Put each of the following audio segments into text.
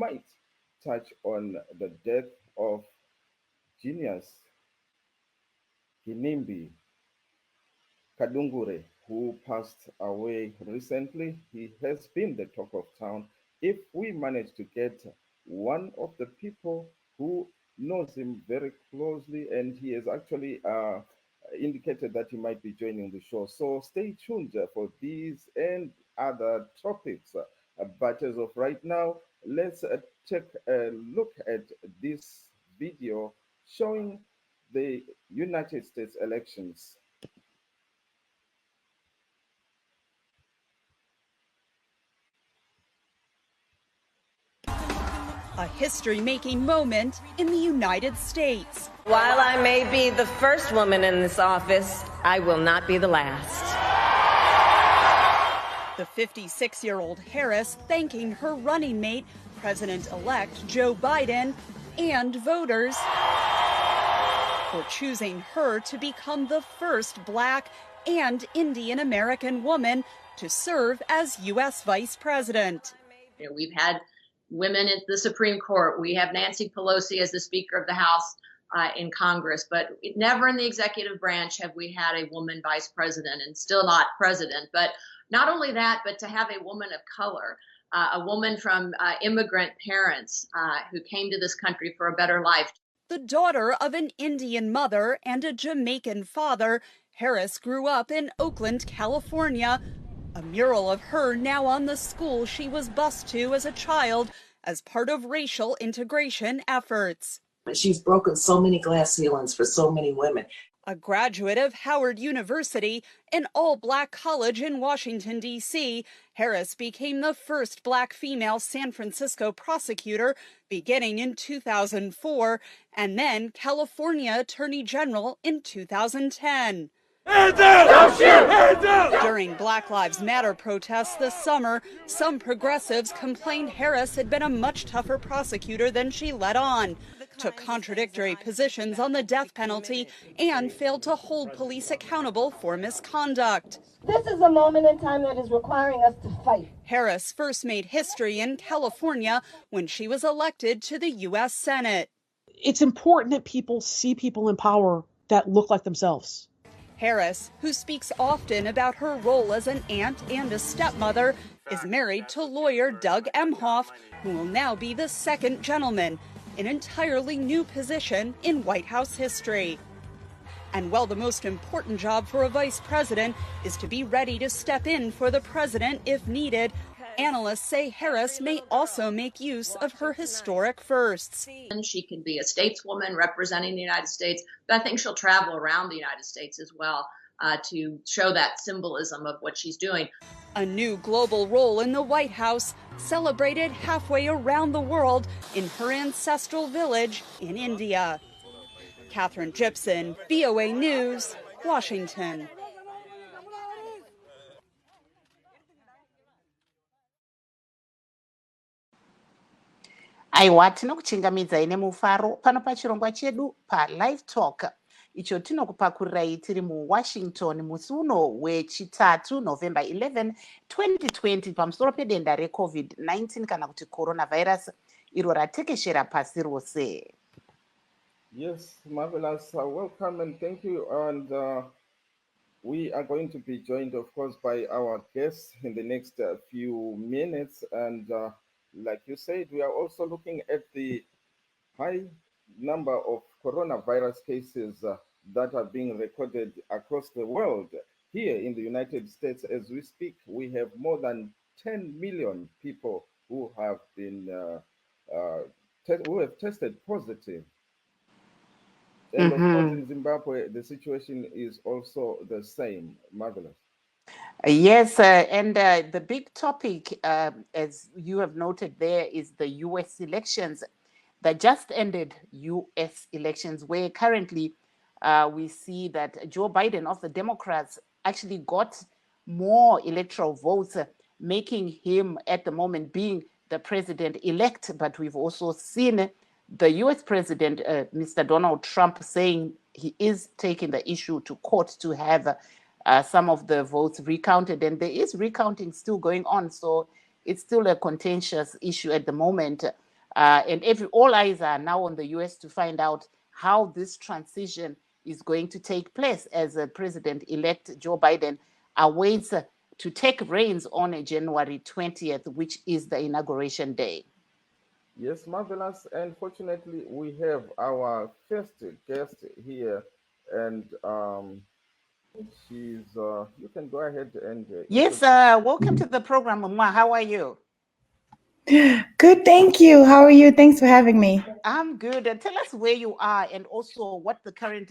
might touch on the death of genius Kinimbi Kadungure, who passed away recently. He has been the talk of town. If we manage to get one of the people who knows him very closely, and he has actually indicated that he might be joining the show. So stay tuned for these and other topics. But as of right now, let's take a look at this video showing the United States elections. A history-making moment in the United States. While I may be the first woman in this office, I will not be the last. The 56-year-old Harris thanking her running mate, President-elect Joe Biden, and voters for choosing her to become the first Black and Indian American woman to serve as U.S. Vice President. We've had women at the Supreme Court. We have Nancy Pelosi as the Speaker of the House in Congress, but never in the executive branch have we had a woman vice president, and still not president. But not only that, but to have a woman of color, a woman from immigrant parents who came to this country for a better life. The daughter of an Indian mother and a Jamaican father, Harris grew up in Oakland, California. A mural of her now on the school she was bused to as a child as part of racial integration efforts. She's broken so many glass ceilings for so many women. A graduate of Howard University, an all-Black college in Washington, D.C., Harris became the first Black female San Francisco prosecutor beginning in 2004, and then California Attorney General in 2010. Hands up! Don't shoot! Hands up! During Black Lives Matter protests this summer, some progressives complained Harris had been a much tougher prosecutor than she let on, took contradictory positions on the death penalty, and failed to hold police accountable for misconduct. This is a moment in time that is requiring us to fight. Harris first made history in California when she was elected to the U.S. Senate. It's important that people see people in power that look like themselves. Harris, who speaks often about her role as an aunt and a stepmother, is married to lawyer Doug Emhoff, who will now be the second gentleman, an entirely new position in White House history. And while the most important job for a vice president is to be ready to step in for the president if needed, analysts say Harris may also make use of her historic firsts. She can be a stateswoman representing the United States, but I think she'll travel around the United States as well to show that symbolism of what she's doing. A new global role in the White House, celebrated halfway around the world in her ancestral village in India. Catherine Gibson, VOA News, Washington. Aiwa, tinokuchingamidzai nemufaro pano pachirongwa chedu paLivetalk, icho tinokupakurirai tiri muWashington musi uno wechitatu November 11, 2020 pamusoro pedenda reCovid-19 kana kuti coronavirus iro ratekeshera pasi rose. Yes, marvelous. Welcome and thank you. And we are going to be joined, of course, by our guests in the next few minutes. And like you said, we are also looking at the high number of coronavirus cases that are being recorded across the world. Here in the United States, as we speak, we have more than 10 million people who have been who have tested positive. And of course, in Zimbabwe, the situation is also the same. Marvelous. Yes, and the big topic, as you have noted there, is the U.S. elections that just ended. U.S. elections, where currently we see that Joe Biden of the Democrats actually got more electoral votes, making him at the moment being the president-elect. But we've also seen the U.S. president, Mr. Donald Trump, saying he is taking the issue to court to have some of the votes recounted. And there is recounting still going on. So it's still a contentious issue at the moment. And all eyes are now on the US to find out how this transition is going to take place as President-elect Joe Biden awaits to take reins on January 20th, which is the inauguration day. Yes, marvelous. And fortunately, we have our first guest here, and she's. You can go ahead and. Yes, welcome to the program, Mama. How are you? Good, thank you. How are you? Thanks for having me. I'm good. Tell us where you are and also what the current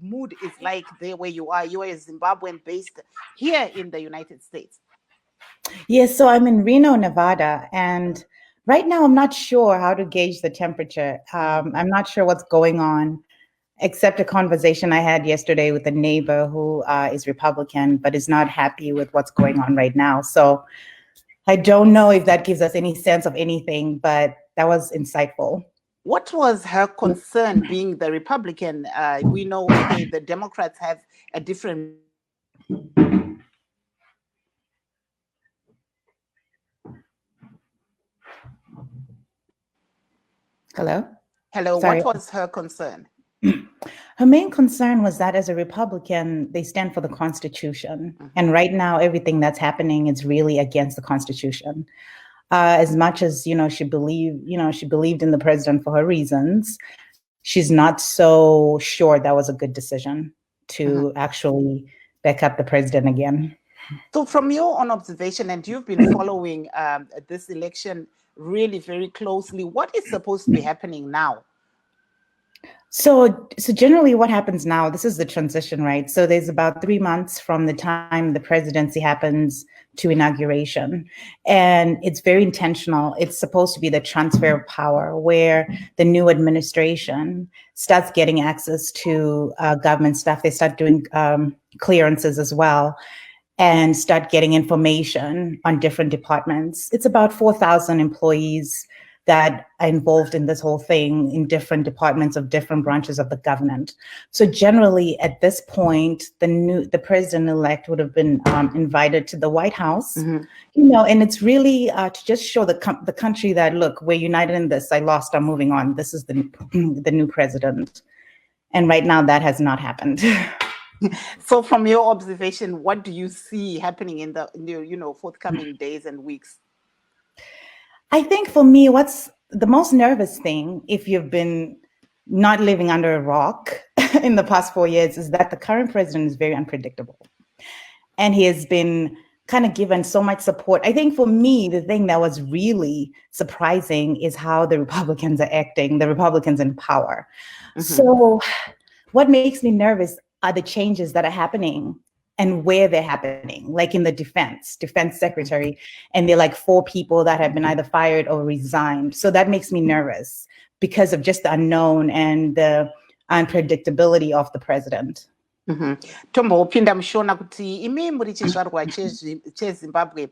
mood is like there where you are. You are a Zimbabwean based here in the United States. Yes, so I'm in Reno, Nevada, and right now I'm not sure how to gauge the temperature. I'm not sure what's going on, except a conversation I had yesterday with a neighbor who is Republican, but is not happy with what's going on right now. So I don't know if that gives us any sense of anything, but that was insightful. What was her concern being the Republican? We know, okay, the Democrats have a different. Hello? Hello, Sorry. what was her concern? Her main concern was that as a Republican, they stand for the Constitution. Mm-hmm. And right now, everything that's happening is really against the Constitution. As much as, she believed in the president for her reasons, she's not so sure that was a good decision to actually back up the president again. So from your own observation, and you've been following this election really very closely, what is supposed to be happening now? So generally what happens now, this is the transition, right? So there's about 3 months from the time the presidency happens to inauguration. And it's very intentional. It's supposed to be the transfer of power where the new administration starts getting access to government stuff. They start doing clearances as well and start getting information on different departments. It's about 4,000 employees that are involved in this whole thing in different departments of different branches of the government. So generally, at this point, the president-elect would have been invited to the White House, and it's really to just show the country that, look, we're united in this. I lost. I'm moving on. This is the new president, and right now that has not happened. So, from your observation, what do you see happening in the forthcoming days and weeks? I think for me, what's the most nervous thing, if you've been not living under a rock in the past 4 years, is that the current president is very unpredictable. And he has been kind of given so much support. I think for me, the thing that was really surprising is how the Republicans are acting, the Republicans in power. So what makes me nervous are the changes that are happening and where they're happening, like in the defense secretary, and they're like 4 people that have been either fired or resigned. So that makes me nervous because of just the unknown and the unpredictability of the president. Tombo upinda mushona kuti imi muri chizvarwa cheZimbabwe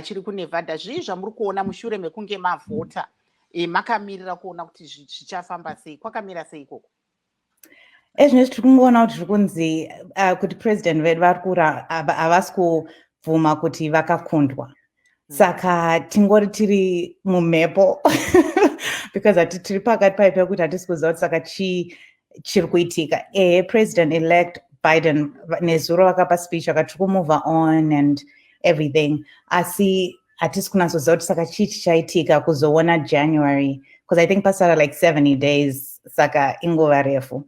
chiri kuNevada zvii zvamuri kuona mushure mekunge mavhota makamirira kuona kuti zvichafamba sei, kwakamira sei ikoko? Ezvinezvi tiri kungoona kuti zviri kunzi kuti president vedu havasi kubvuma kuti vakakundwa, saka tingori tiri mumhepo because tiri pakati paipo kuti hatisi kuziva kuti saka chiri kuitika. President elect Biden nezuro vakapa speech vakati tiri kumove on and everything, asi hatisi kunatsoziva kuti saka chii chichaitika kuzoona January, because I think pasara like 70 days, saka inguva refu.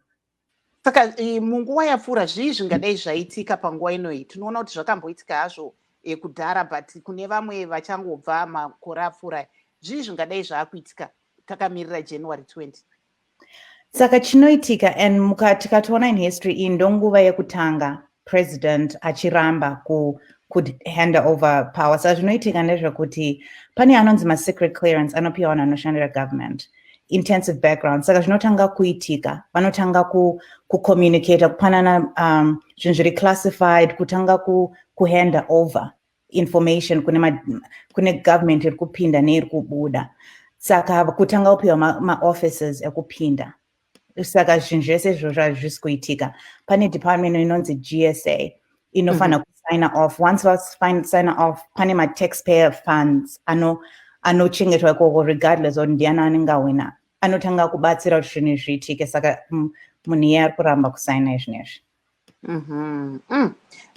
Saka munguva yapfuura zvii zvingadai zvaitika panguva inoi? Tinoona kuti zvakamboitika hazvo kudhara, but kune vamwe vachangobva makore apfuura, zvii zvingadai zvaakuitika takamirira January 20? Saka chinoitika, and tikatoona in history, iyi ndonguva yekutanga president achiramba could hand over power. Saka zvinoitika ndezvekuti pane anonzi ma-secret clearance anopiwa vanhu vanoshandira government, intensive background. Saka zvinotanga kuitika, vanotanga kucommunicate, kupanana zvinhu zviri classified, kutanga kuhand over information kune government iri kupinda neiri kubuda. Saka kutanga kupiwa ma-offices ekupinda. Saka zvinhu zvese izvozvo hazvisi kuitika. Pane department inonzi GSA inofana kusign off. Once sign off, pane ma-taxpayer funds anochengetwa ikoko regardless of ndiani anenge awina anotanga kubatsira kuti zvinhu zviitike saka munhu iye ari kuramba kusaina izvinezvi.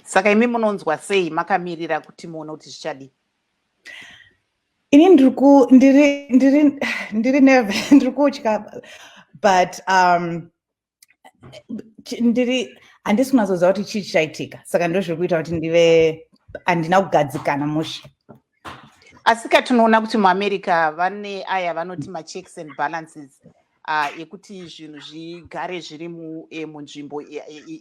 Saka imi munonzwa sei makamirira kuti muone kuti zvichadii? Ini ndiri ndiri kutya but handisi kunazoziva kuti chii chichaitika saka ndozviri kuita kuti handina kugadzikana mushe. Asika tinoona kuti muamerica vane aya vanoti machecks and balances ekuti zvinhu zvigare zviri munzvimbo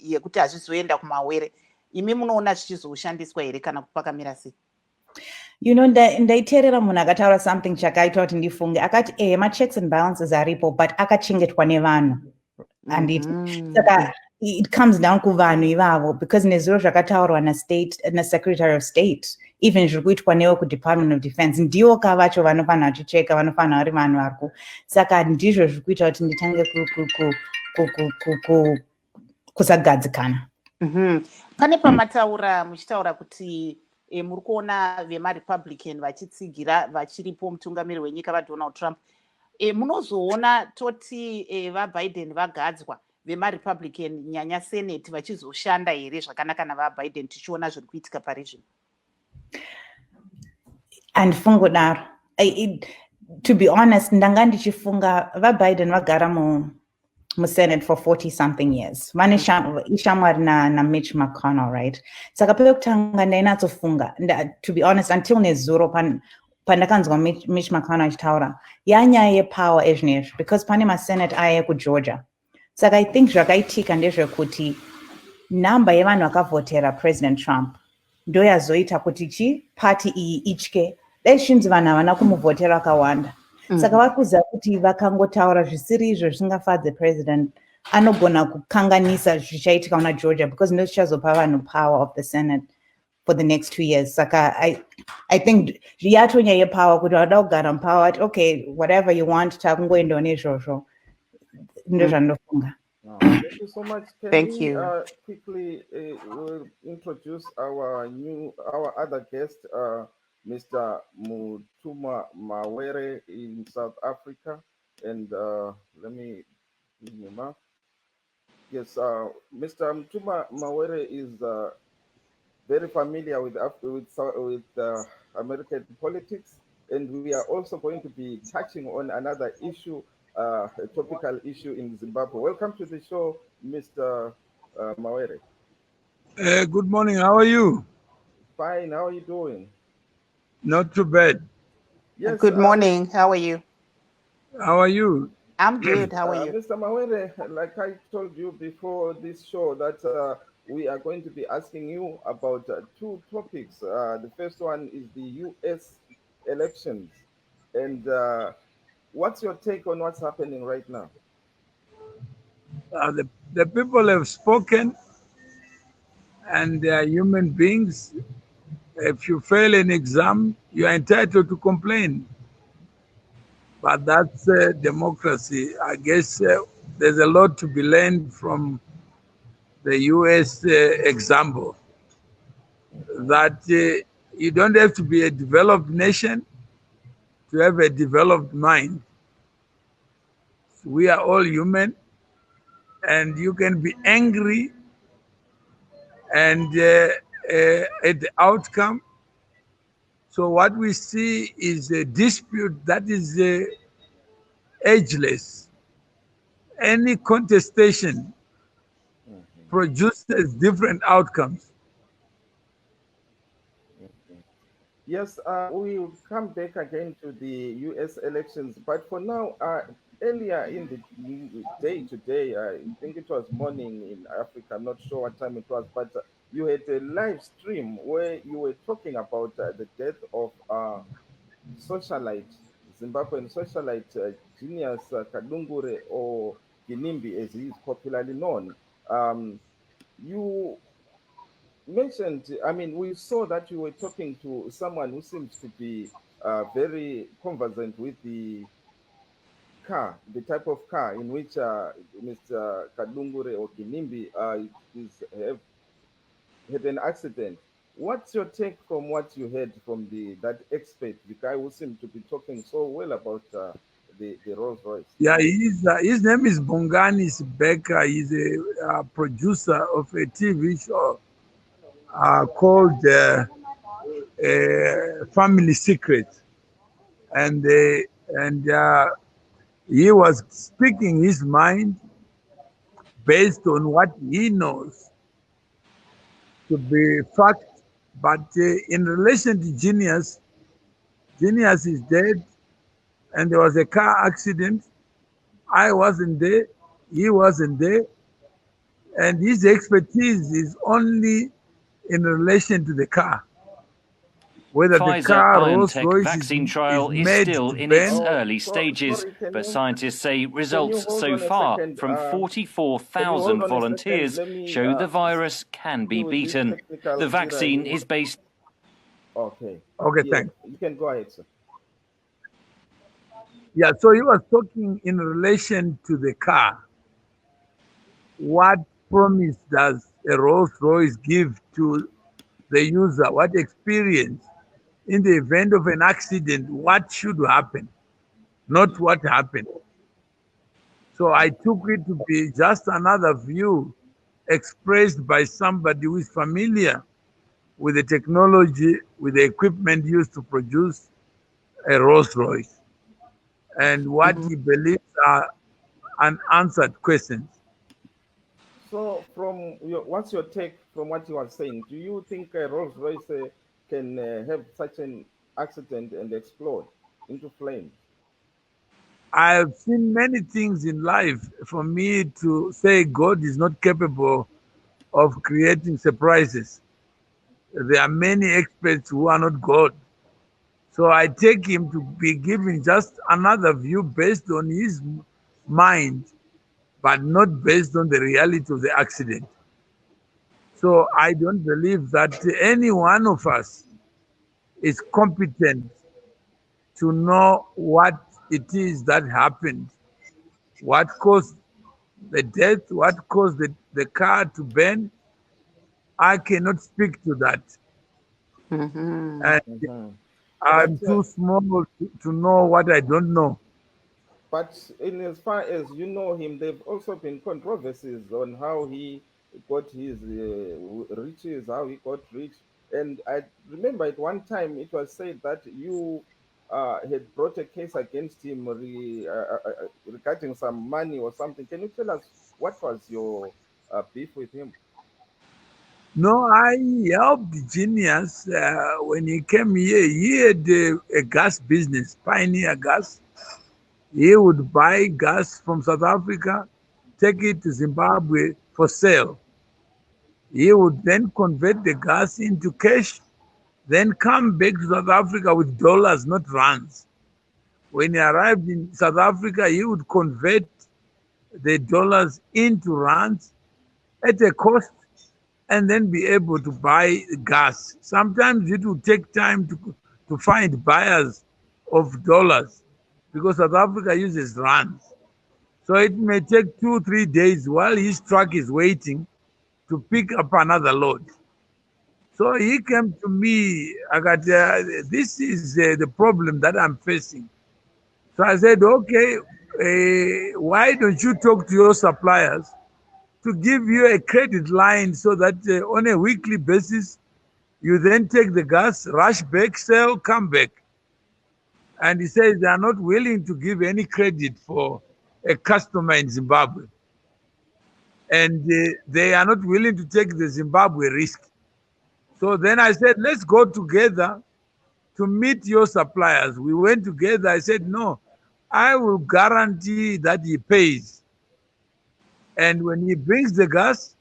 yekuti hazvizoenda kumawere. Imi munoona zvichizoshandiswa here kana pakamira sei? You know, ndaiteerera munhu akataura something chakaita kuti ndifunge akati ma-checks and balances aripo but akachengetwa nevanhu handiti saka it comes down kuvanhu ivavo because nezviro zvakataurwa nasecretary of state even zviri kuitwa newo kudepartment of defense ndiwo kavacho vanofanira vachicheka vanofanira vari vanhu variku saka ndizvo zviri kuita kuti nditange kusagadzikana. Pane pamataura muchitaura kuti muri kuona vemarepublican vachitsigira vachiripo mutungamiri wenyika vaDonald Trump. Munozoona toti vaBiden vagadzwa vemarepublican nyanya senate vachizoshanda here zvakanaka navaBiden tichiona zviri kuitika parizvino? Handifungi kudaro. To be honest, ndanga ndichifunga vaBiden vagara muSenate for 40 something years. Vane ishamwari na Mitch McConnell, right? Saka pekutanga ndainatsofunga, to be honest, until nezuro pandakanzwa Mitch McConnell achitaura, yanyaya yepower ezvinezvi, because pane maSenate aya kuGeorgia. Saka I think zvakaitika ndezvekuti namba yevanhu vakavhotera President Trump ndoyazoita kuti party iyi itye. Dai zvinzi vanhu havana kumuvhotera akawanda. Saka vari kuziva kuti vakangotaura zvisiri izvo zvisingafadze president anogona kukanganisa zvichaitika kuna Georgia because ndo zvichazopa vanhu power of the Senate for the next 2 years. Saka I think yatonyaya yepower kuti vada kugara mupower ati okay whatever you want takungoendawo nezvozvo ndo zvandofunga. Thank you so much. Thank We, you. quickly we'll introduce our other guest, Mr. Mutuma Mawere in South Africa, and let me give him up. Yes, Mr. Mutuma Mawere is very familiar with American politics, and we are also going to be touching on another issue, a topical issue in Zimbabwe. Welcome to the show, Mr. Mawere. Good morning. How are you? Fine. How are you doing? Not too bad. Yes. Good morning. How are you? How are you? I'm good. How are you? Mr. Mawere, like I told you before this show, that we are going to be asking you about two topics. The first one is the U.S. elections. And what's your take on what's happening right now? The people have spoken, and they are human beings. If you fail an exam, you are entitled to complain. But that's democracy. I guess there's a lot to be learned from the US example, that you don't have to be a developed nation to have a developed mind. We are all human, and you can be angry and at the outcome. So what we see is a dispute that is ageless. Any contestation produces different outcomes. Yes, we will come back again to the U.S. elections, but for now, earlier in the day today, I think it was morning in Africa, I'm not sure what time it was, but you had a live stream where you were talking about the death of socialite, Zimbabwean socialite, Genius Kadungure, or Ginimbi as he is popularly known. You mentioned, I mean, we saw that you were talking to someone who seems to be very conversant with the car, the type of car in which Mr. Kadungure or Kinimbi had an accident. What's your take from what you heard from that expert, the guy who seemed to be talking so well about the Rolls Royce? Yeah, his name is Bongani Becker. He's a producer of a TV show called Family Secret, and he was speaking his mind based on what he knows to be fact. But in relation to Genius, Genius is dead, and there was a car accident. I wasn't there, he wasn't there, and his expertise is only in relation to the car. Whether the car Rolls Pfizer-BioNTech Royce vaccine is trial is made still to in its burn. early stages, Sorry, but scientists say can you results hold so on a far second? from Can you hold 44,000 on a second? volunteers Let me show the virus can be deal with this beaten. technical The vaccine is based. Okay. Okay, Yeah, thanks. you can go ahead, sir. Yeah, so he was talking in relation to the car. What promise does a Rolls Royce give to the user? What experience in the event of an accident? What should happen? Not what happened. So I took it to be just another view expressed by somebody who is familiar with the technology, with the equipment used to produce a Rolls Royce, and what he believes are unanswered questions. So, what's your take from what you are saying? Do you think Rolls Royce can have such an accident and explode into flames? I have seen many things in life. For me to say God is not capable of creating surprises, there are many experts who are not God. So I take him to be giving just another view based on his mind, but not based on the reality of the accident. So I don't believe that any one of us is competent to know what it is that happened, what caused the death, what caused the car to burn. I cannot speak to that. And I'm But too small to know what I don't know. But in as far as you know him, there've also been controversies on how he got his riches, how he got rich. And I remember at one time it was said that you had brought a case against him regarding some money or something. Can you tell us what was your beef with him? No, I helped Genius when he came here. He had a gas business, Pioneer Gas. He would buy gas from South Africa, take it to Zimbabwe for sale. He would then convert the gas into cash, then come back to South Africa with dollars, not rands. When he arrived in South Africa, he would convert the dollars into rands at a cost and then be able to buy gas. Sometimes it will take time to find buyers of dollars because South Africa uses rands. So it may take 2-3 days while his truck is waiting to pick up another load. So he came to me, I got, this is the problem that I'm facing. So I said, okay, why don't you talk to your suppliers to give you a credit line so that on a weekly basis, you then take the gas, rush back, sell, come back. And he says they are not willing to give any credit for a customer in Zimbabwe. And they are not willing to take the Zimbabwe risk. So then I said, let's go together to meet your suppliers. We went together. I said, no, I will guarantee that he pays. And when he brings the gas,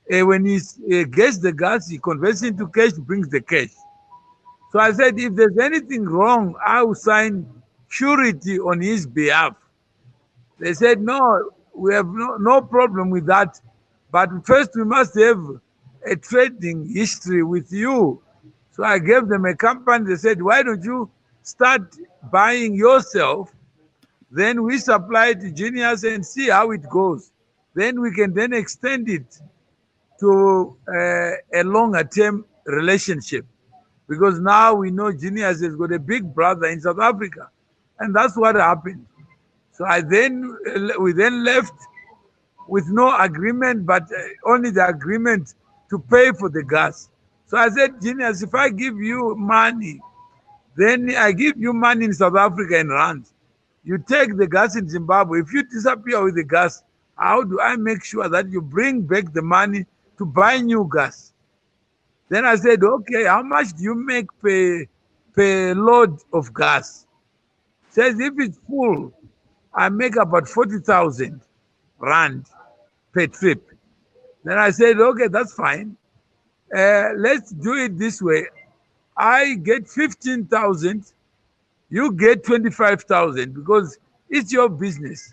when he gets the gas, he converts into cash, brings the cash. So I said, if there's anything wrong, I will sign surety on his behalf. They said, no, we have no problem with that. But first, we must have a trading history with you. So I gave them a company. They said, why don't you start buying yourself? Then we supply to Genius and see how it goes. Then we can then extend it to a longer term relationship. Because now we know Genius has got a big brother in South Africa. And that's what happened. So we then left with no agreement, but only the agreement to pay for the gas. So I said, Genius, if I give you money, then I give you money in South Africa in rands. You take the gas in Zimbabwe. If you disappear with the gas, how do I make sure that you bring back the money to buy new gas? Then I said, okay, how much do you make per load of gas? Says if it's full, I make about 40,000 rand per trip. Then I said, okay, that's fine. Let's do it this way. I get 15,000, you get 25,000 because it's your business.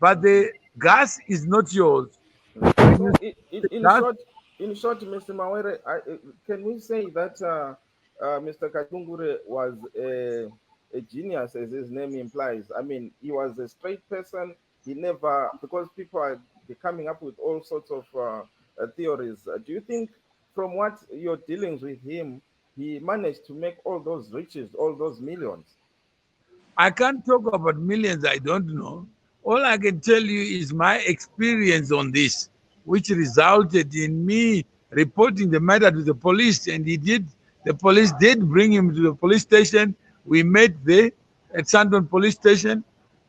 But the gas is not yours. When So, you in in short, Mr. Mawere, can we say that Mr. Katungure was a genius, as his name implies? I mean, he was a straight person. He never, because people are coming up with all sorts of theories. Do you think, from what your dealings with him, he managed to make all those riches, all those millions? I can't talk about millions, I don't know. All I can tell you is my experience on this, which resulted in me reporting the matter to the police, and the police did bring him to the police station. We met there at Sandton police station,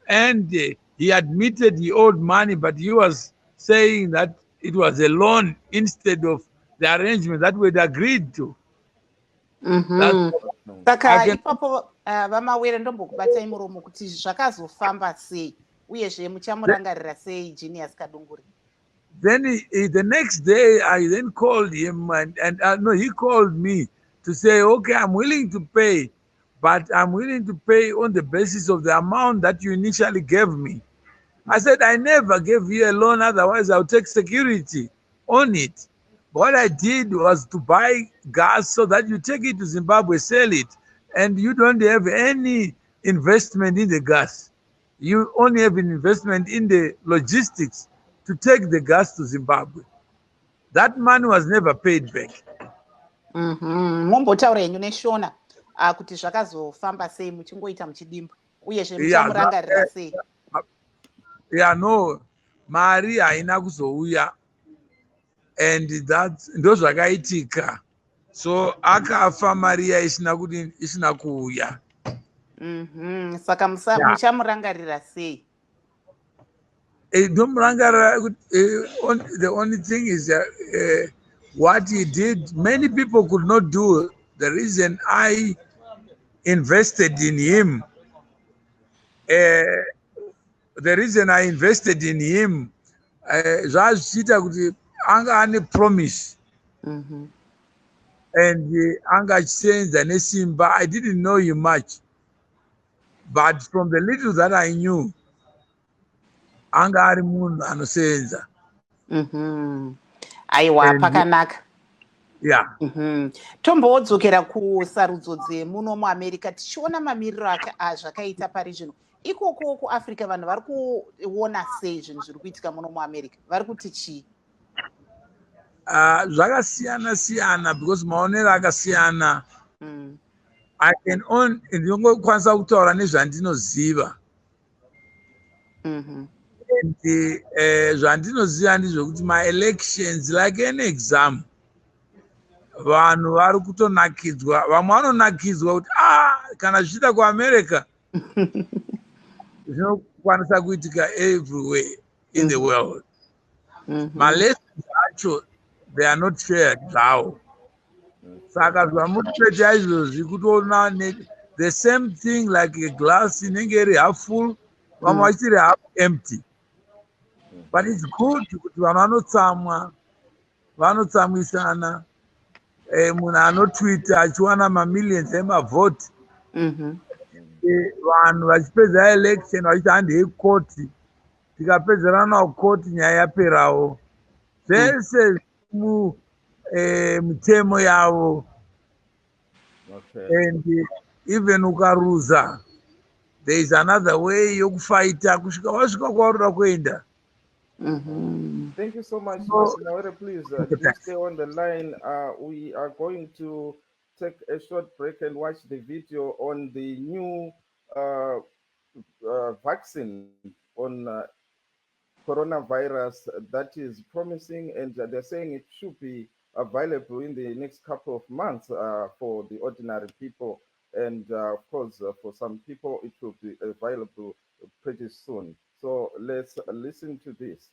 and he admitted he owed money, but he was saying that it was a loan instead of the arrangement that we'd agreed to. That's Saka I can ipapo vamawere ndombokubatai muromo kuti zvakazofamba sei uyezve muchamurangarira sei Genius Kadunguri. Then the next day, I then called him, and no, he called me to say, okay, I'm willing to pay, but I'm willing to pay on the basis of the amount that you initially gave me. I said, I never gave you a loan, otherwise I'll take security on it. What I did was to buy gas so that you take it to Zimbabwe, sell it, and you don't have any investment in the gas. You only have an investment in the logistics to take the gas to Zimbabwe. That money was never paid back. Mombotaura henyu neshona kuti zvakazofamba sei muchingoita muchidimba uyezve muchamurangarira sei. No, mari haina kuzouya, and that ndozvakaitika. So akafa mari isina kuuya. Saka muchamurangarira sei. The only thing is what he did, many people could not do. The reason I invested in him, zvazviita kuti anga ane promise and anga achisenza nesimba. I didn't know you much, but from the little that I knew, anga ari munhu anosenza. Aiwa, pakanaka. Yeah. Tombodzokera kusarudzo dzemuno muAmerica tichiona mamiriro zvakaita pari zvino. Ikoko kuAfrica vanhu vari kuona sei zvinhu zviri kuitika muno muAmerica? Vari kuti chii? Zvakasiyana siyana because maonero akasiyana. Ndinongokwanisa kutaura nezvandinoziva. Zvandinoziva ndizvokuti ma-elections, like an exam, vanhu vari kutonakidzwa. Vamwe vanonakidzwa kuti kana zvichiita kuAmerica zvinokwanisa kuitika everywhere in the world. Ma-lessons acho, they are not shared zvawo. Saka zvamutipeta izvozvi kutoona the same thing, like a glass inenge iri half full, vamwe vachiri half empty. But it's good kuti vanhu vanotsamwisana. Munhu anotwita achiwana mamillions emavhoti. Vanhu vachipedza election vachiti handei koti, tikapedzerana koti nyaya yaperawo. Zvese mitemo yavo. And even ukaruza, there is another way yokufighta kusvika wasvika kwaurida kuenda. Thank you so much, So, Sinawere. Please okay, do thanks. stay on the line. We are going to take a short break and watch the video on the new vaccine on coronavirus that is promising, and they're saying it should be available in the next couple of months for the ordinary people. And of course, for some people, it will be available pretty soon. So let's listen to this.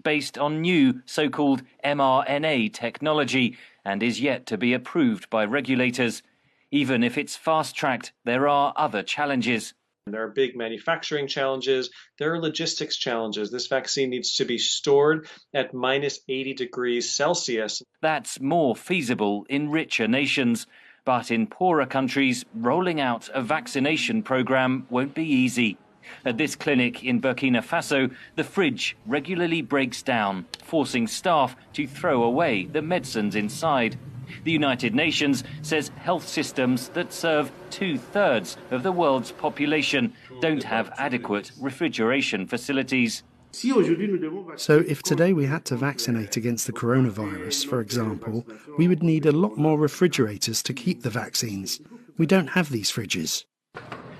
Based on new so-called mRNA technology and is yet to be approved by regulators. Even if it's fast-tracked, there are other challenges. There are big manufacturing challenges. There are logistics challenges. This vaccine needs to be stored at minus 80 degrees Celsius. That's more feasible in richer nations. But in poorer countries, rolling out a vaccination program won't be easy. At this clinic in Burkina Faso, the fridge regularly breaks down, forcing staff to throw away the medicines inside. The United Nations says health systems that serve 2/3 of the world's population don't have adequate refrigeration facilities. So if today we had to vaccinate against the coronavirus, for example, we would need a lot more refrigerators to keep the vaccines. We don't have these fridges.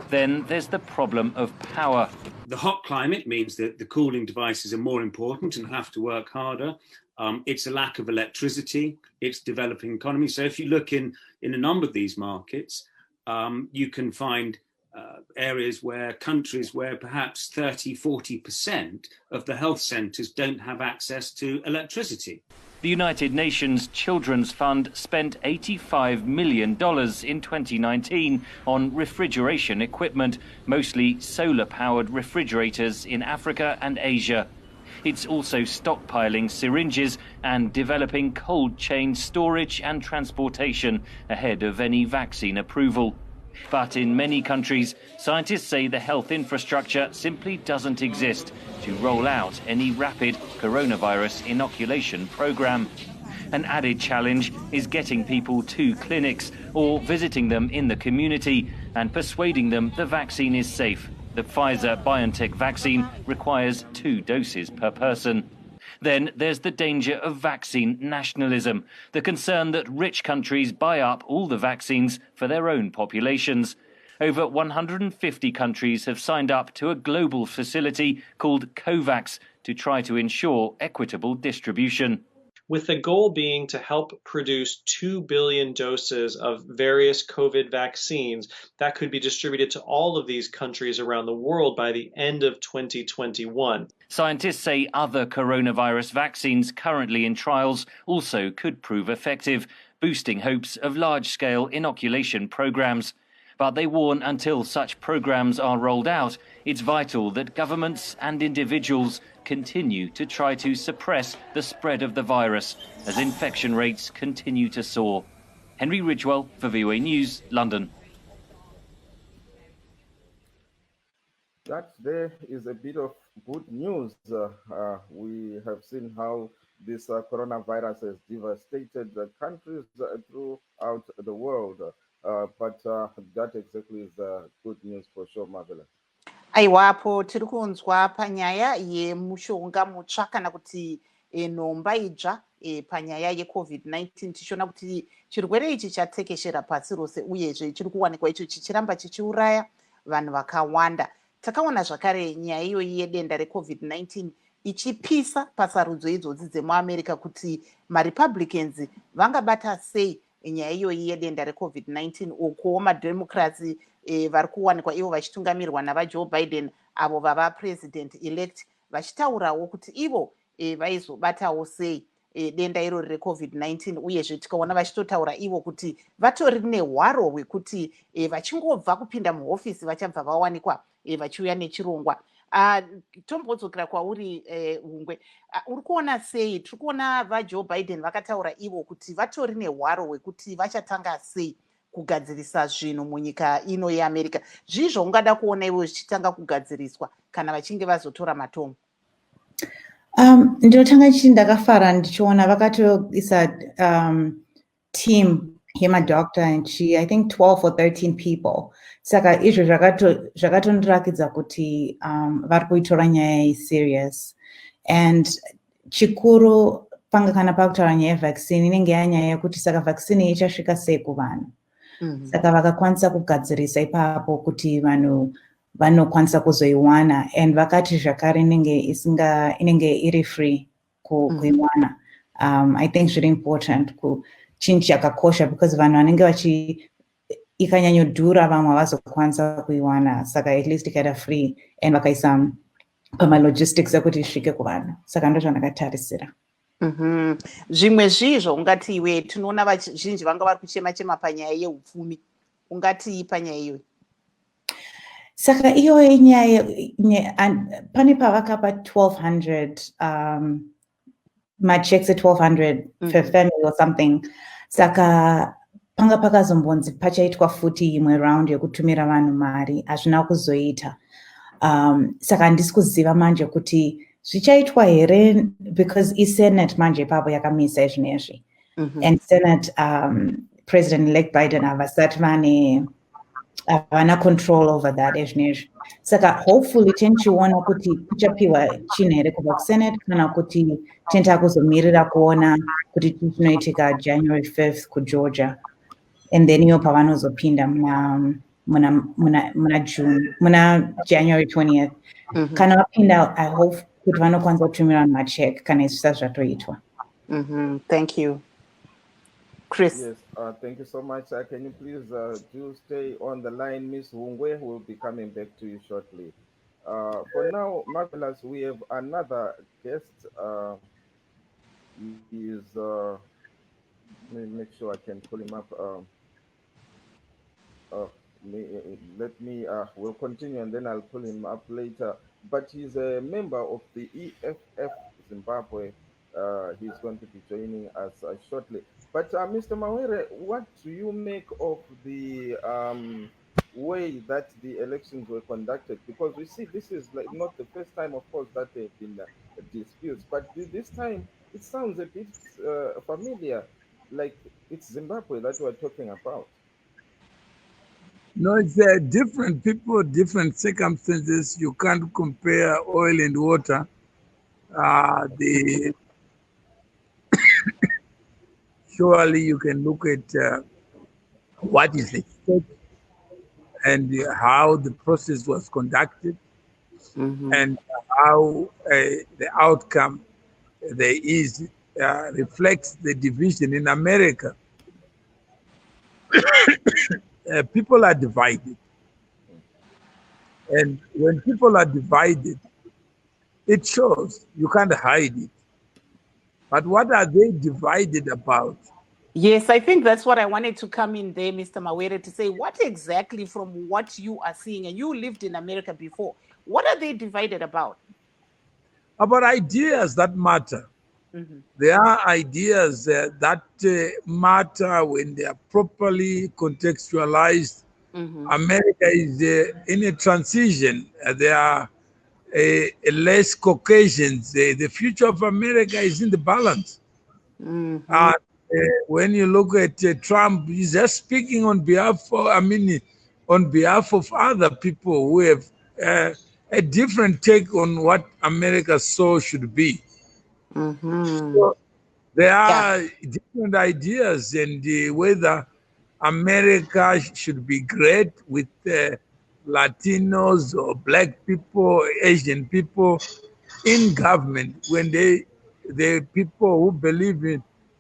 Then there's the problem of power. The hot climate means that the cooling devices are more important and have to work harder. It's a lack of electricity. It's developing economy. So if you look in a number of these markets, you can find areas where countries where perhaps 30-40% of the health centres don't have access to electricity. The United Nations Children's Fund spent $85 million in 2019 on refrigeration equipment, mostly solar-powered refrigerators in Africa and Asia. It's also stockpiling syringes and developing cold chain storage and transportation ahead of any vaccine approval. But in many countries, scientists say the health infrastructure simply doesn't exist to roll out any rapid coronavirus inoculation program. An added challenge is getting people to clinics or visiting them in the community and persuading them the vaccine is safe. The Pfizer-BioNTech vaccine requires 2 doses per person. Then there's the danger of vaccine nationalism, the concern that rich countries buy up all the vaccines for their own populations. Over 150 countries have signed up to a global facility called COVAX to try to ensure equitable distribution. With the goal being to help produce 2 billion doses of various COVID vaccines that could be distributed to all of these countries around the world by the end of 2021. Scientists say other coronavirus vaccines currently in trials also could prove effective, boosting hopes of large-scale inoculation programs. But they warn until such programs are rolled out, it's vital that governments and individuals continue to try to suppress the spread of the virus as infection rates continue to soar. Henry Ridgewell for VOA News, London. That there is a bit of good news. We have seen how this coronavirus has devastated countries throughout the world. But that exactly is good news for sure, Marvelous. Aiwapo tiri kunzwa panyaya yemushonga mutsva kana kuti nhomba idzva panyaya yeCovid-19 tichiona kuti chirwere ichi chatekeshera pasi rose uyezve chiri kuwanikwa icho chichiramba chichiuraya vanhu vakawanda. Takaona zvakare nyaya iyoyi yedenda reCovid-19 ichipisa pasarudzo idzodzi dzemuAmerica kuti maRepublicans vangabata sei nyaya iyoyi yedenda reCovid-19 uko maDemocrats vari kuwanikwa ivo vachitungamirirwa navaJoe Biden avo vava president elect vachitaurawo kuti ivo vaizobatawo sei denda irori reCovid-19 uyezve tikaona vachitotaura ivo kuti vatori nehwaro hwekuti vachingobva kupinda muhofisi vachabva vawanikwa vachiuya nechirongwa. Tombodzokera kwauri Hungwe, uri kuona sei? Tiri kuona vaJoe Biden vakataura ivo kuti vatori nehwaro hwekuti vachatanga sei kugadzirisa zvinhu munyika ino yeAmerica. Zvizvo ungada kuona ivo zvichitanga kugadziriswa kana vachinge vazotora matongo? Ndinotanga chii ndakafara ndichiona vakatoisa team him a doctor, and she, I think 12 or 13 people. Saka izvo zvakatondirakidza kuti vari kuitora nyaya iyi serious. And chikuru panga kana pakutaura nyaya yevaccine inenge yanyaya yekuti saka vaccine iyi ichasvika sei kuvanhu. Saka vakakwanisa kugadzirisa ipapo kuti vanhu vanokwanisa kuzoiwana, and vakati zvakare inenge iri free kuiwana. I think zviri important chinhu chakakosha because vanhu vanenge ikanyanyodhura vamwe havazokwanisa kuiwana, saka at least ikaita free and vakaisa pamalogistics ekuti isvike kuvanhu. Saka ndo zvandakatarisira. Zvimwe zvizvo ungati iwe tinoona vazhinji vanga vari kuchema panyaya yeupfumi, ungati panyaya iyoyi? Saka iyoyi nyaya pane pavakapa 1200 machecks at 1200 per family or something. Saka panga pakazombonzi pachaitwa futi imwe round yekutumira vanhu mari, hazvina kuzoita. Saka handisi kuziva manje kuti zvichaitwa here because iSenate manje ipapo yakamisa izvinezvi. And Senate President-elect Biden havasati havana control over that izvinezvi. Saka hopefully tenchiona kuti kuchapiwa chinhu here kubva kuSenate kana kuti tenta kuzomirira kuona kuti chinoitika January 5th kuGeorgia. And then iyo pavanozopinda muna January 20th. Kana vapinda, I hope kuti vanokwanisa kutumira vanhu macheck kana izvisa zvatoitwa. Thank you. Chris. Yes, thank you so much. Can you please do stay on the line, Miss Hungwe, who will be coming back to you shortly. For now, Marvelous, we have another guest. Let me make sure I can pull him up. We'll continue and then I'll pull him up later. But he's a member of the EFF Zimbabwe. He's going to be joining us shortly. But Mr. Mawere, what do you make of the way that the elections were conducted? Because we see this is not the first time, of course, that there have been disputes. But this time, it sounds a bit familiar, like it's Zimbabwe that we're talking about. No, it's different people, different circumstances. You can't compare oil and water. Surely you can look at what is at stake and how the process was conducted and how the outcome there is reflects the division in America. People are divided. And when people are divided, it shows. You can't hide it. But what are they divided about? Yes, I think that's what I wanted to come in there, Mr. Mawere, to say what exactly from what you are seeing, and you lived in America before, what are they divided about? About ideas that matter. There are ideas that matter when they are properly contextualized. America is in a transition. There are less Caucasians. The future of America is in the balance. When you look at Trump, he's just speaking on behalf of other people who have a different take on what America so should be. So there are different ideas, and whether America should be great with Latinos or Black people, Asian people in government, when the people who believe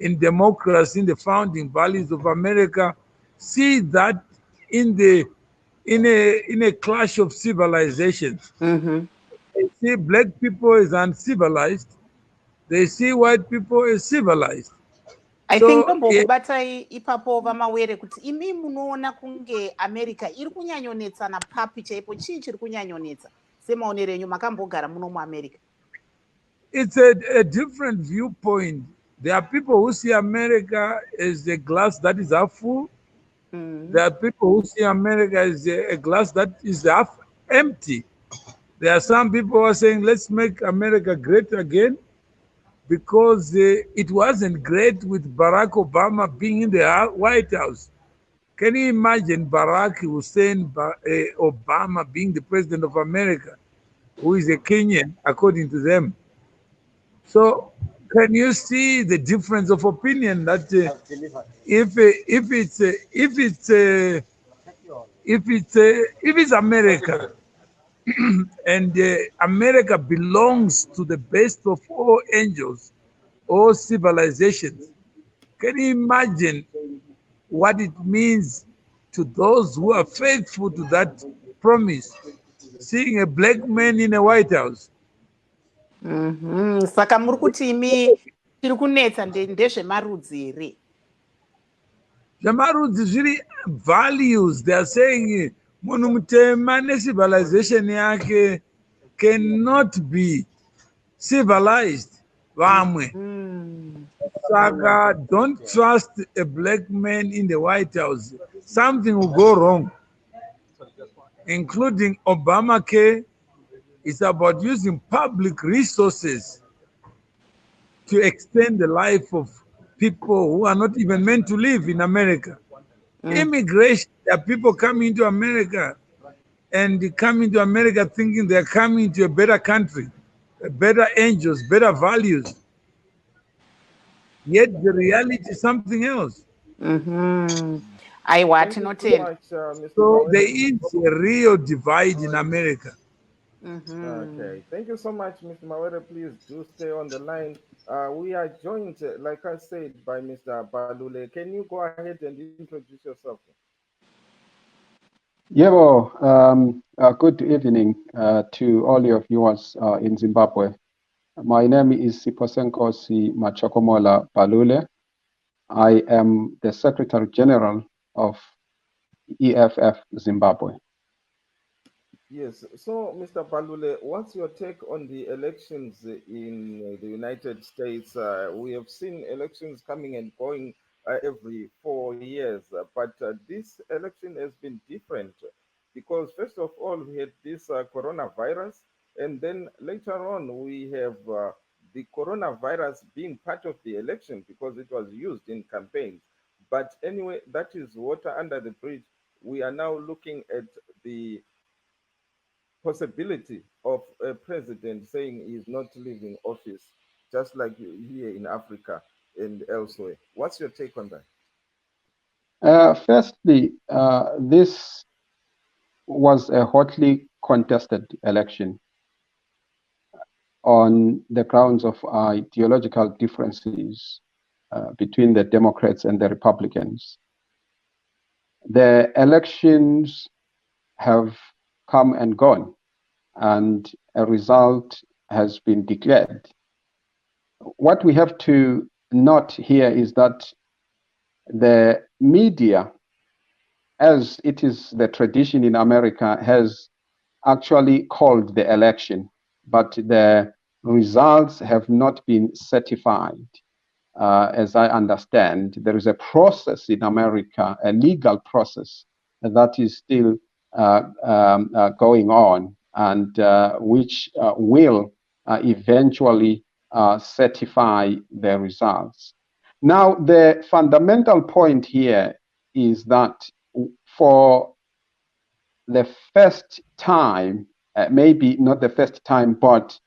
in democracy, in the founding values of America, see that in a clash of civilizations. They see Black people as uncivilized. They see white people as civilized. I think tombokubatai ipapo vaMawere kuti imi munoona kunge America iri kunyanyonetsana papi chaipo, chii chiri kunyanyonetsa semaonero enyu makambogara muno muAmerica? It's a different viewpoint. There are people who see America as a glass that is half full. There are people who see America as a glass that is half empty. There are some people who are saying, let's make America great again. because it wasn't great with Barack Obama being in the White House. Can you imagine Barack Hussein Obama being the president of America, who is a Kenyan, according to them? So, can you see the difference of opinion that if it's America and America belongs to the best of all angels, all civilizations, can you imagine what it means to those who are faithful to that promise, seeing a black man in a White House? Saka muri kuti imi tiri kunetsa ndezvemarudzi here? Zvamarudzi zviri values. They are saying munhu mutema civilization yake cannot be civilized. Vamwe. Saka don't trust a black man in the White House. Something will go wrong, including Obamacare. It's about using public resources to extend the life of people who are not even meant to live in America. Immigration, there are people coming to America and coming to America thinking they're coming to a better country, better angels, better values. Yet the reality is something else. I want to not tell. So there is a real divide in America. Okay, thank you so much, Mr. Mawere. Please do stay on the line. We are joined, like I said, by Mr. Balule. Can you go ahead and introduce yourself? Good evening to all your viewers in Zimbabwe. My name is Siposenkosi Machokomola Balule. I am the Secretary General of EFF Zimbabwe. Yes, so Mr. Balule, what's your take on the elections in the United States? We have seen elections coming and going every 4 years, but this election has been different because first of all, we had this coronavirus, and then later on, we have the coronavirus being part of the election because it was used in campaigns. But anyway, that is water under the bridge. We are now looking at the possibility of a president saying he's not leaving office, just like here in Africa and elsewhere. What's your take on that? Firstly, this was a hotly contested election on the grounds of ideological differences between the Democrats and the Republicans. The elections have come and gone, and a result has been declared. What we have to note here is that the media, as it is the tradition in America, has actually called the election, but the results have not been certified. As I understand, there is a process in America, a legal process that is still going on, and which will eventually certify the results. Now, the fundamental point here is that for the first time, maybe not the first time, but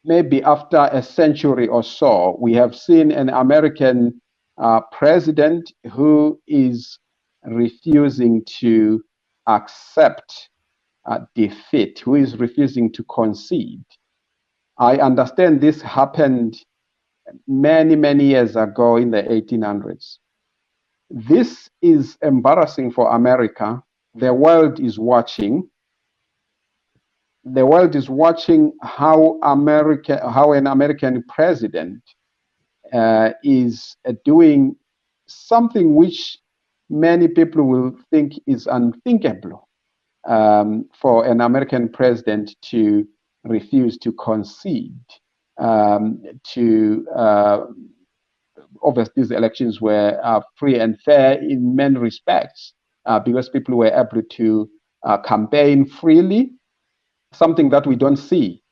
maybe after a century or so, we have seen an American president who is refusing to accept defeat, who is refusing to concede. I understand this happened many, many years ago in the 1800s. This is embarrassing for America. The world is watching. The world is watching how an American president is doing something which many people will think is unthinkable for an American president to refuse to concede. Obviously, these elections were free and fair in many respects because people were able to campaign freely, something that we don't see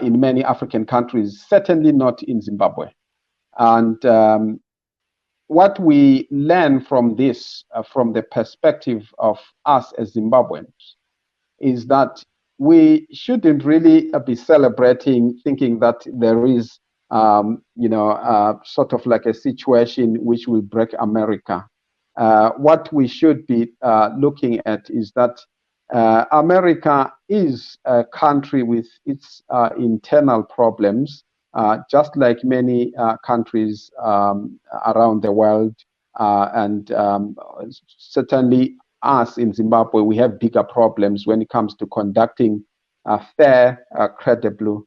in many African countries, certainly not in Zimbabwe. And what we learn from this, from the perspective of us as Zimbabweans, is that we shouldn't really be celebrating, thinking that there is, sort of like a situation which will break America. What we should be looking at is that America is a country with its internal problems, just like many countries around the world, and certainly us in Zimbabwe, we have bigger problems when it comes to conducting fair, credible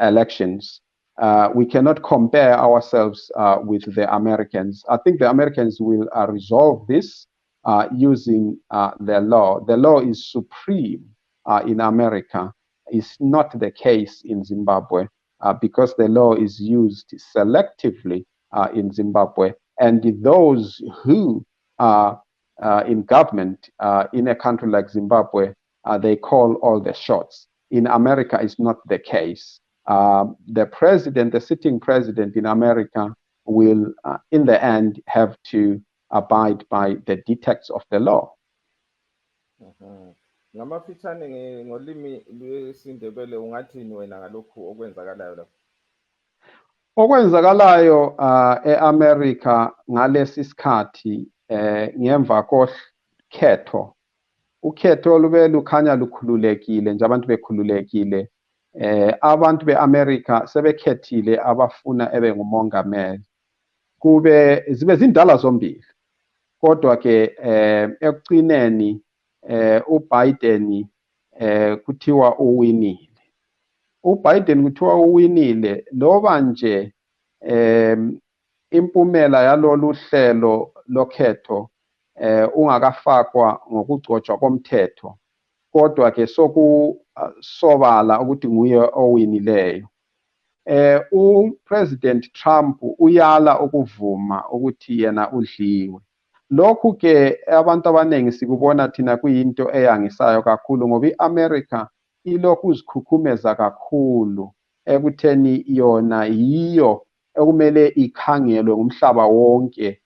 elections. We cannot compare ourselves with the Americans. I think the Americans will resolve this using the law. The law is supreme in America. It's not the case in Zimbabwe because the law is used selectively in Zimbabwe. And those who are in government in a country like Zimbabwe, they call all the shots. In America, it's not the case. The president, the sitting president in America, will, in the end, have to abide by the dictates of the law. Ngamafitshane ngolimi lwesiNdebele ungathini wena ngalokhu okwenzakalayo lapho? Okwenzakalayo e-America ngalesi sikhathi ngemva kokhetho, ukhetho lube lukhanya lukhululekile nje, abantu bekhululekile. Abantu be-America sebekhethile abafuna ebe ngumongameli. Zibe zindala zombili, kodwa ke ekugcineni uBiden kuthiwa uwinile. uBiden kuthiwa uwinile loba nje impumela yalolu hlelo lokhetho ungakafakwa ngokugcotshwa komthetho, kodwa ke sokusobala ukuthi nguye owinileyo. uPresident Trump uyala ukuvuma ukuthi yena udliwe. Lokhu ke abantu abaningi sikubona thina kuyinto eyangisayo kakhulu ngoba iAmerica ilokhu uzikhukhumeza kakhulu ekutheni yona yiyo ekumele ikhangelwe ngumhlaba wonke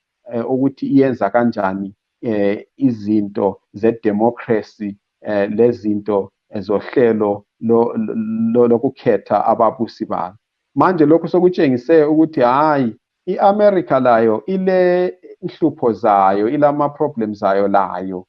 ukuthi iyenza kanjani izinto zedemocracy lezinto zohlelo lokukhetha ababusi bayo. Manje lokhu sokutshengise ukuthi hayi iAmerica layo ile inhlupho zayo, ilama problems zayo layo.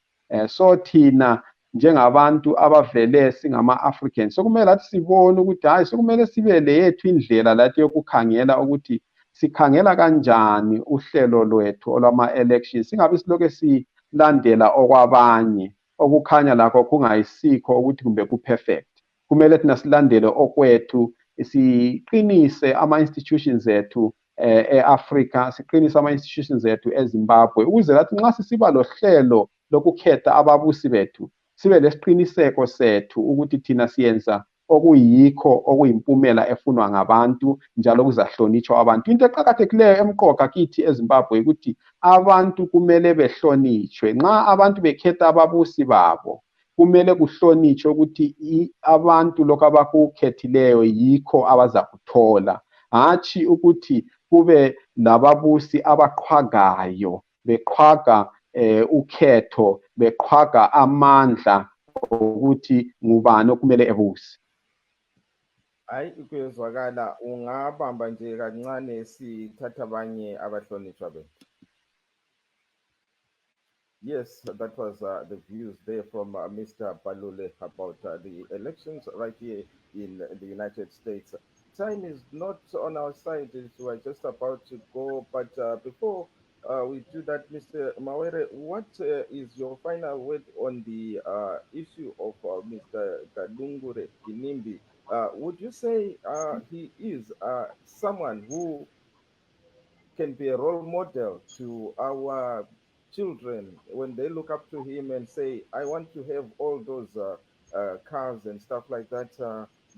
So thina njengabantu abavele singama-Africans sokumele lathi sibone ukuthi hayi sokumele sibe leyethu indlela lathi yokukhangela ukuthi sikhangela kanjani uhlelo lwethu olwama-elections, singabe silokhu silandela okwabanye okukhanya lakho kungayisikho ukuthi kumbe ku-perfect. Kumele thina silandele okwethu, siqinise ama-institutions ethu e-Africa, siqinise ama-institutions ethu eZimbabwe ukuze lathi nxa sisiba lohlelo lokukhetha ababusi bethu sibe lesiqiniseko sethu ukuthi thina siyenza okuyikho okuyimpumela efunwa ngabantu njalo kuzahlonitshwa abantu. Into eqhakathekileyo emqoka kithi eZimbabwe ukuthi abantu kumele behlonitshwe. Nxa abantu bekhetha ababusi babo kumele kuhlonitshwe ukuthi abantu lokho abakukhethileyo yikho abazakuthola, hatshi ukuthi kube nababusi abaqhwagayo beqhwaga ukhetho, beqhwaga amandla ukuthi ngubani okumele ebuse. Hayi kuyezwakala, ungabamba nje kancane sithatha abanye abahlonitshwa bethu. Yes, that was the views there from Mr. Balule about the elections right here in the United States. Time is not on our side, we're just about to go, but before we do that, Mr. Mawere, what is your final word on the issue of Mr. Gadungure Kinimbi? Would you say he is someone who can be a role model to our children when they look up to him and say, I want to have all those cars and stuff like that,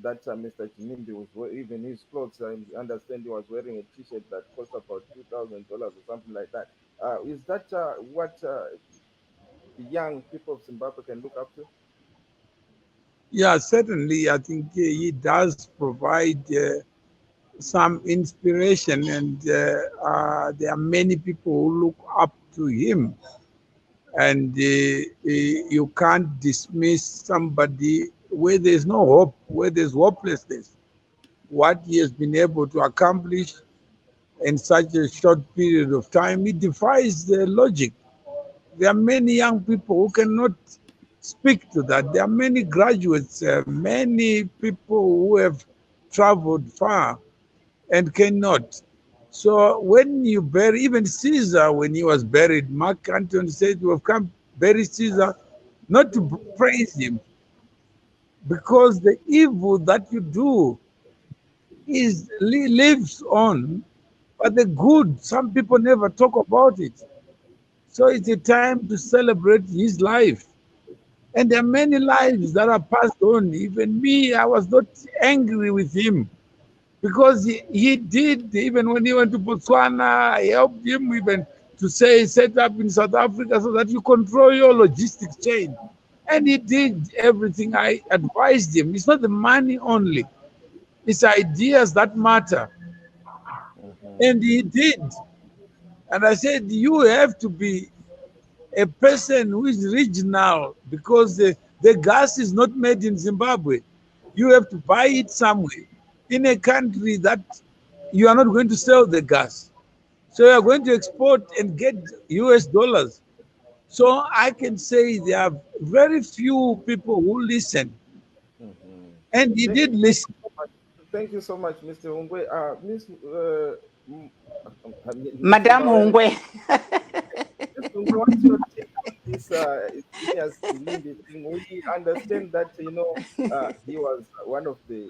that Mr. Kinimbi was wearing, even his clothes, I understand he was wearing a t-shirt that cost about $2,000 or something like that. Is that what the young people of Zimbabwe can look up to? Yeah, certainly. I think he does provide some inspiration, and there are many people who look up to him. And you can't dismiss somebody where there's no hope, where there's hopelessness. What he has been able to accomplish in such a short period of time, it defies the logic. There are many young people who cannot speak to that. There are many graduates, many people who have traveled far and cannot. So when you bury, even Caesar, when he was buried, Mark Antony said, "We have come bury Caesar, not to praise him, because the evil that you do lives on, but the good, some people never talk about it. So it's a time to celebrate his life. And there are many lives that are passed on. Even me, I was not angry with him, because he did, even when he went to Botswana, I helped him even to say, set up in South Africa so that you control your logistics chain. And he did everything I advised him. It's not the money only, it's ideas that matter. And he did. And I said, you have to be a person who is regional, because the gas is not made in Zimbabwe. You have to buy it somewhere in a country that you are not going to sell the gas. So you are going to export and get US dollars. So I can say there are very few people who listen. And he did listen. Thank you so much, Mr. Ungwe. Miss, Mr. Madame Mawere, Ungwe. Mr. Ungwe, what's your take on this Phineas Ilimbi thing? We understand that, he was one of the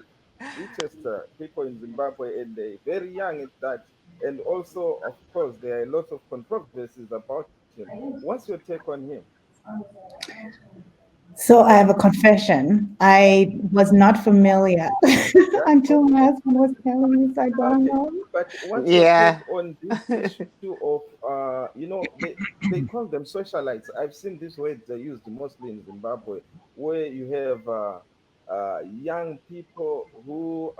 richest people in Zimbabwe, and very young at that. And also, of course, there are lots of controversies about him. What's your take on him? So I have a confession. I was not familiar until my husband was telling me, so I don't know. But what's your take on this issue of, they call them socialites. I've seen this word used mostly in Zimbabwe, where you have young people who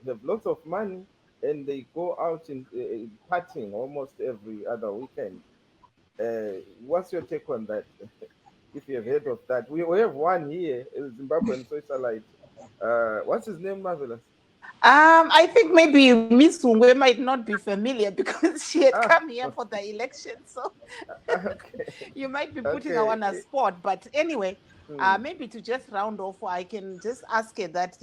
have lots of money, and they go out in partying almost every other weekend. What's your take on that? If you have heard of that, we have one here, a Zimbabwean socialite. What's his name, Marvelous? I think maybe Miss Ungwe might not be familiar because she had come here for the election. So you might be putting her on a spot. But anyway, maybe to just round off, I can just ask her that,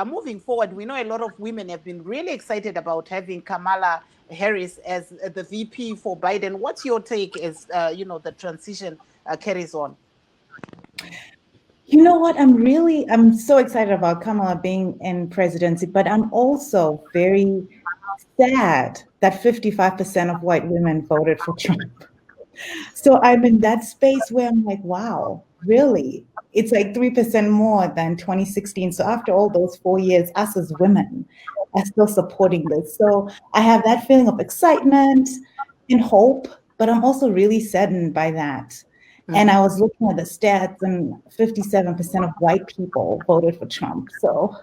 moving forward, we know a lot of women have been really excited about having Kamala Harris as the VP for Biden. What's your take as, the transition carries on? You know what? I'm so excited about Kamala being in presidency, but I'm also very sad that 55% of white women voted for Trump. So I'm in that space where I'm like, wow, really? It's like 3% more than 2016. So after all those 4 years, us as women are still supporting this. So I have that feeling of excitement and hope, but I'm also really saddened by that. And I was looking at the stats, and 57% of white people voted for Trump. So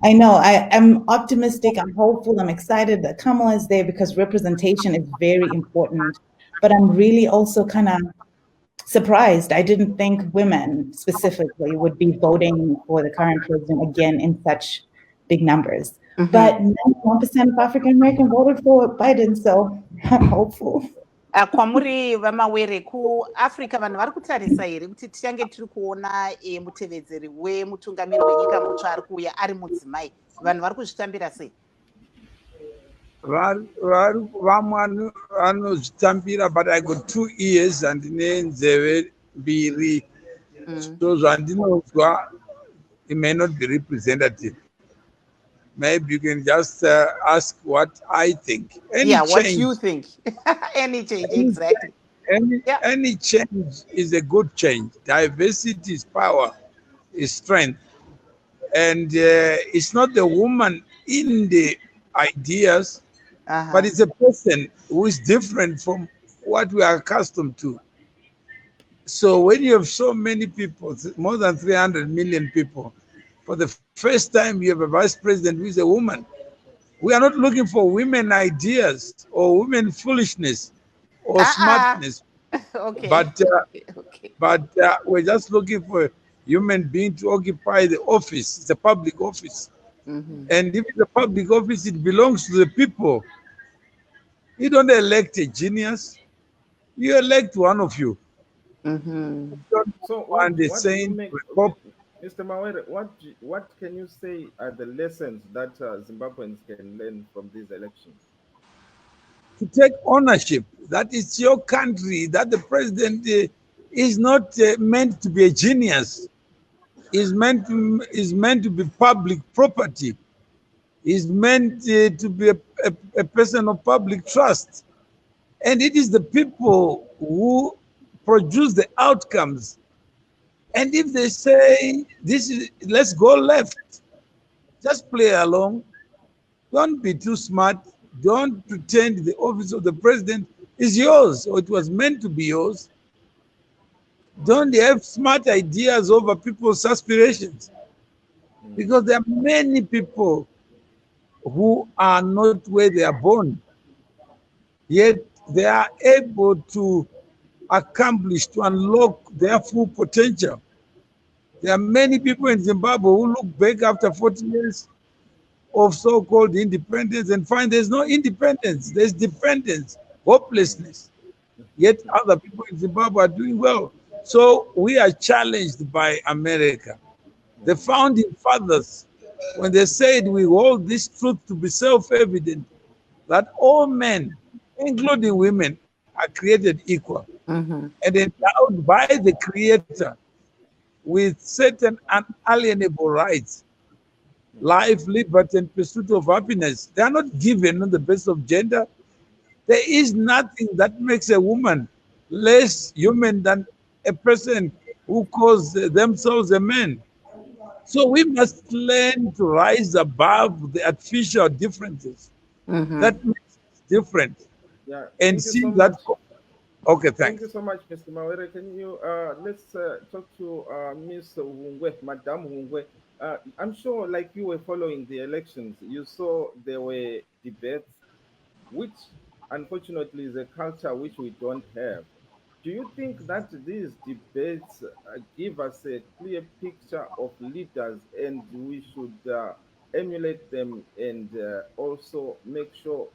I know I'm optimistic, I'm hopeful, I'm excited that Kamala is there because representation is very important. But I'm really also kind of surprised. I didn't think women specifically would be voting for the current president again in such big numbers. But 91% of African American voted for Biden, so I'm hopeful. Kwamuri vamawere kuAfrica vanhu vari kutarisa here kuti tichange tiri kuona mutevedzeri wemutungamiri wenyika mutsva ari kuuya ari mudzimai. Vanhu vari kuzvitambira sei? Vamwe vanozvitambira, but I got 2 ears and nenzeve mbiri. So zvandinozwa, it may not be representative. Maybe you can just ask what I think. What you think. Any change, exactly. Any change is a good change. Diversity is power, is strength. And it's not the woman in the ideas, but it's a person who is different from what we are accustomed to. So when you have so many people, more than 300 million people, for the first time you have a vice president who is a woman. We are not looking for women ideas or women foolishness or smartness, Okay. but we're just looking for a human being to occupy the office. It's a public office. Mm-hmm. And if it's a public office, it belongs to the people. You don't elect a genius, you elect one of you. Mm-hmm. You don't So want the what do you saint make, to a pop. Mr. Mawere? What can you say are the lessons that Zimbabweans can learn from these elections? To take ownership that it's your country, that the president is not meant to be a genius, is meant to be public property, is meant to be a person of public trust. And it is the people who produce the outcomes. And if they say, this is, let's go left, just play along. Don't be too smart. Don't pretend the office of the president is yours or it was meant to be yours. Don't have smart ideas over people's aspirations. Because there are many people who are not where they are born, yet they are able to accomplish, to unlock their full potential. There are many people in Zimbabwe who look back after 40 years of so-called independence and find there's no independence, there's dependence, hopelessness. Yet other people in Zimbabwe are doing well. So we are challenged by America. The founding fathers, when they said we hold this truth to be self-evident, that all men, including women, are created equal Mm-hmm. and endowed by the Creator with certain unalienable rights, life, liberty, and pursuit of happiness. They are not given on the basis of gender. There is nothing that makes a woman less human than a person who calls themselves a man. So we must learn to rise above the artificial differences Mm-hmm. that makes us different Yeah, and thank you see so that. much. Okay, Thank you thanks. so much, Mr. Mawere. Can you let's talk to Ms. Hungwe, Madame Hungwe. I'm sure, like you were following the elections, you saw there were debates, which unfortunately is a culture which we don't have. Do you think that these debates give us a clear picture of leaders, and we should emulate them and also make sure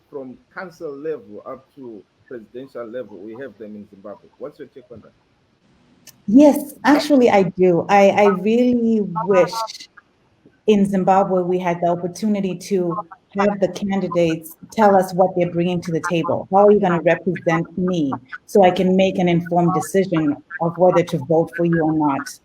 from council level up to presidential level we have them in Zimbabwe? What's your take on that? Yes, actually, I do. I really wish in Zimbabwe we had the opportunity to have the candidates tell us what they're bringing to the table. How are you going to represent me so I can make an informed decision of whether to vote for you or not?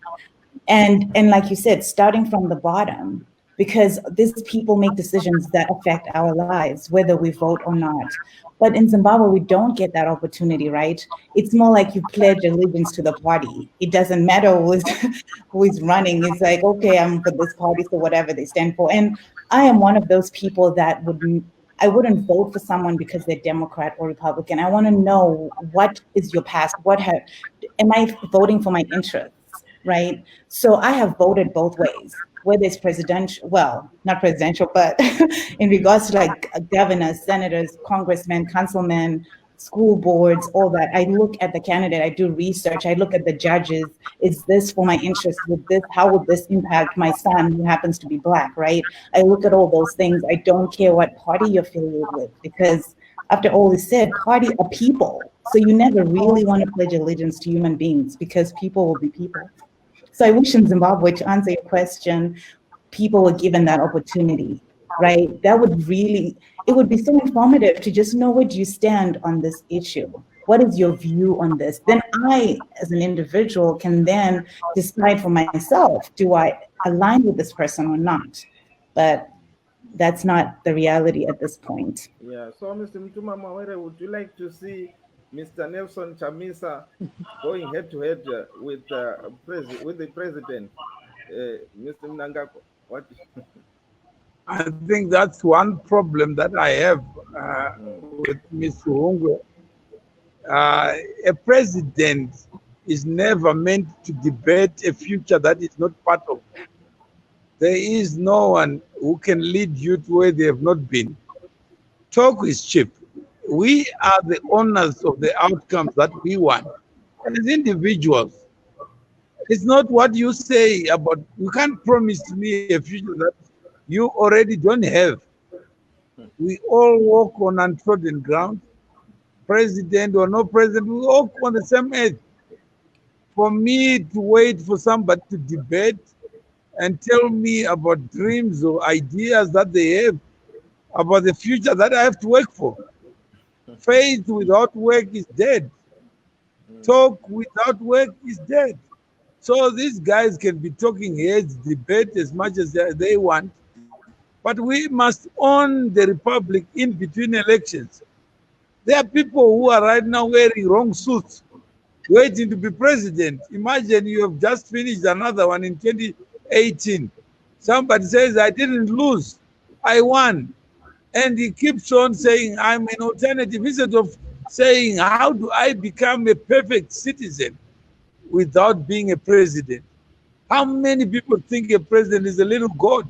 And like you said, starting from the bottom, because these people make decisions that affect our lives, whether we vote or not. But in Zimbabwe, we don't get that opportunity, right? It's more like you pledge allegiance to the party. It doesn't matter who is running. It's like, okay, I'm for this party, so whatever they stand for. And I am one of those people that I wouldn't vote for someone because they're Democrat or Republican. I want to know, what is your past? Am I voting for my interests? Right? So I have voted both ways, whether it's presidential, well, not presidential, but in regards to like governors, senators, congressmen, councilmen, school boards, all that. I look at the candidate, I do research, I look at the judges. Is this for my interest? How would this impact my son who happens to be Black, right? I look at all those things. I don't care what party you're affiliated with, because after all is said, party are people. So you never really want to pledge allegiance to human beings, because people will be people. So I wish in Zimbabwe, to answer your question, people were given that opportunity, right? It would be so informative to just know, where do you stand on this issue? What is your view on this? Then I, as an individual, can then decide for myself, do I align with this person or not? But that's not the reality at this point. Yeah. So, Mr. Mtuma Mawere, would you like to see Mr. Nelson Chamisa going head to head with with the president, Mr. Mnangagwa? What? I think that's one problem that I have with Mr. Hungwe. A president is never meant to debate a future that is not part of them. There is no one who can lead you to where they have not been. Talk is cheap. We are the owners of the outcomes that we want. And as individuals, it's not what you say about, you can't promise me a future that you already don't have. We all walk on untrodden ground, president or no president, we walk on the same earth. For me to wait for somebody to debate and tell me about dreams or ideas that they have about the future that I have to work for. Faith without work is dead. Talk without work is dead. So these guys can be talking heads, debate as much as they want, but we must own the republic in between elections. There are people who are right now wearing wrong suits, waiting to be president. Imagine you have just finished another one in 2018. Somebody says, I didn't lose, I won. And he keeps on saying, I'm an alternative, instead of saying, how do I become a perfect citizen without being a president? How many people think a president is a little god?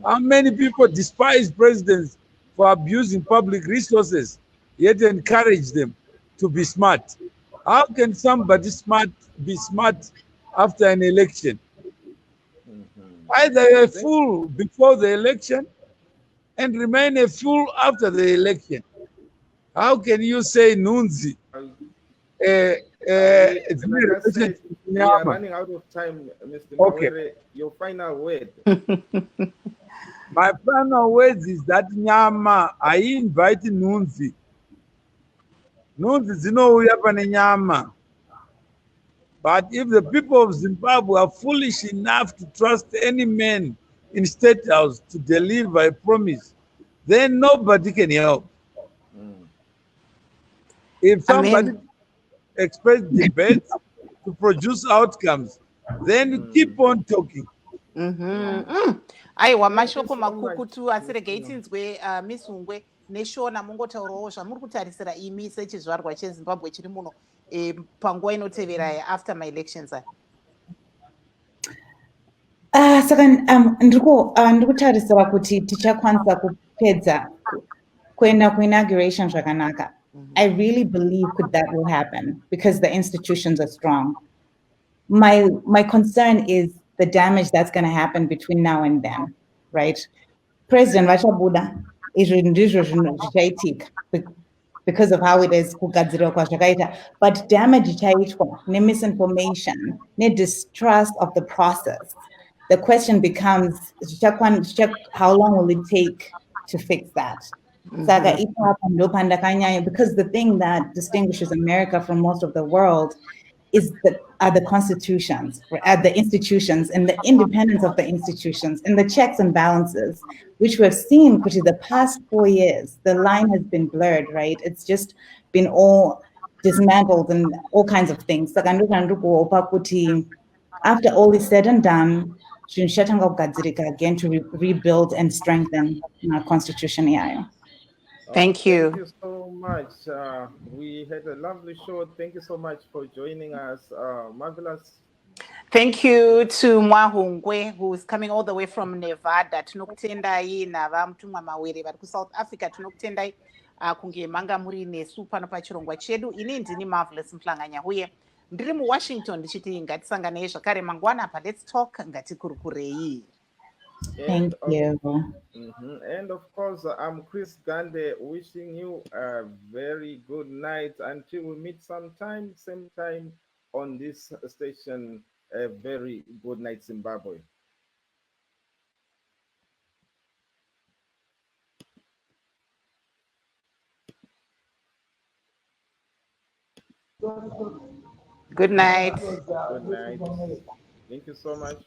How many people despise presidents for abusing public resources, yet encourage them to be smart? How can somebody smart be smart after an election? Either a fool before the election and remain a fool after the election. How can you say Nunzi? Like I said, we are running out of time, Mr. Okay. Mawere. Your final word. My final word is that Nyama, I invite Nunzi. Nunzi zinouya pane nyama. But if the people of Zimbabwe are foolish enough to trust any man in State House to deliver a promise, then nobody can help. If somebody expects debates to produce outcomes, then you keep on talking. Aiwa, mashoko makukutu asiregatinzwe misungwe neshona mungotaurawo zvamuri kutarisira imi sechizvarwa chezimbabwe chiri muno panguva inotevera after my elections aya. Saka ndiri kutarisira kuti tichakwanisa kupedza kuenda kuinauguration zvakanaka. I really believe that will happen because the institutions are strong. My concern is the damage that's going to happen between now and then, right? President vachabuda izvo ndizvo zvichaitika because of how it is kugadzirwa kwazvakaita, but damage ichaitwa nemisinformation, distrust of the process. The question becomes, how long will it take to fix that? Because the thing that distinguishes America from most of the world are the constitutions, are the institutions, and the independence of the institutions, and the checks and balances, which we've seen, which is the past 4 years, the line has been blurred, right? It's just been all dismantled and all kinds of things. After all is said and done, again to rebuild and strengthen our constitution. Thank you. Thank you so much. We had a lovely show. Thank you so much for joining us. Marvelous. Thank you to Mwahungwe, who is coming all the way from Nevada. Tinokutendai nava mutumwa mawere vari kuSouth Africa. Tinokutendai kunge manga muri nesu pano pachirongwa chedu. Ini ndini Marvelous Mhlanganya huye. Ndiri muWashington ndichiti ngatisanganei zvakare mangwana pa Let's Talk ngatikurukurei. Thank you. And of course, I'm Chris Gande wishing you a very good night until we meet sometime, same time on this station. A very good night, Zimbabwe. Good night. Good night. Thank you so much.